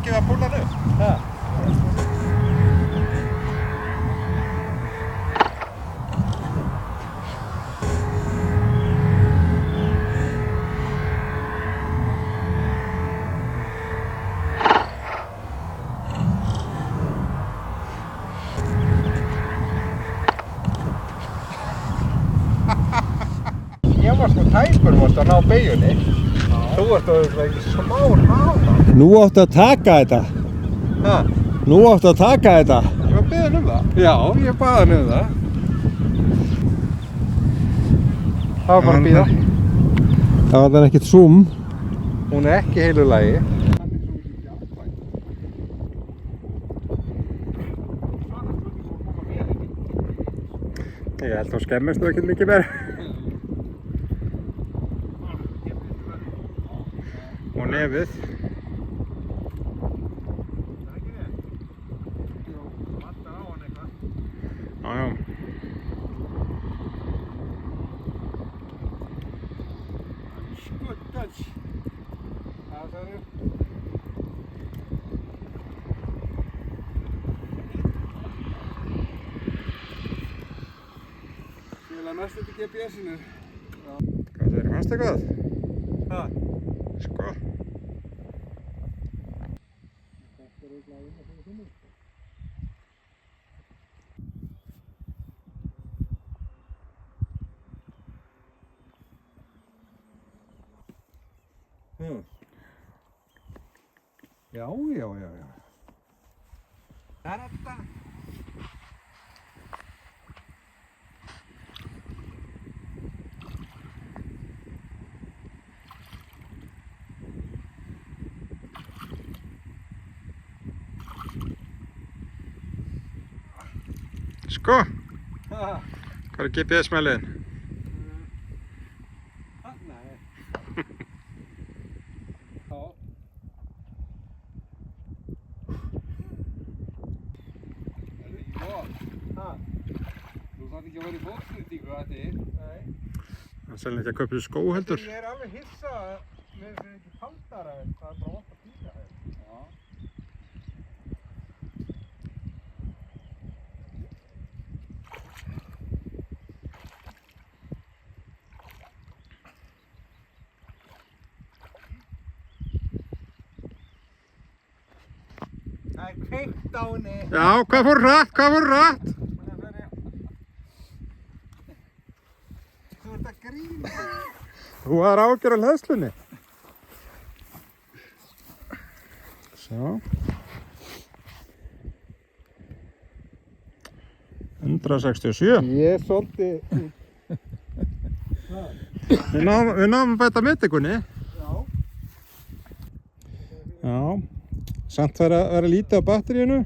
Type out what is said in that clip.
ekki að púla hann upp? Ég var sko tæpur að ná beygjunni. Þú ert ekki smá hraða. Nú áttu að taka þetta. Ha? Nú áttu að taka þetta. Ég var beðinn það. Já, ég bað hann það. Það var bara að bíða. Það var ekkert zoom. Hún er ekki heilu lagi. Ég held að skemmist þú ekkert mikið meira. Og nefið. Já, já. Skuttans. Það sagði. Ég vil að mest þetta GPS-inu. Hvað segir, fannst eitthvað? Ha? Sko. Já. Það er þetta. Sko, hvað er GPS-mæliðin? Nei. Já. Er það ekki gott? Þú þarf ekki að vera í fótskritingu að þið. Nei. Það er sérlega ekki að kaupa þessu skó heldur. Ég er alveg hissa að mér finnst ekki kaldara en það er bara vant að píka þér. Já. Það er kveikt á henni. Já, hvað fór hratt? Þú ert að grína. Þú har ágjör á hleðslunni. Svo. 167. Ég er svolítið. Við náum að bæta metekunni. Já. Samt var að vera lítið á batteríinu.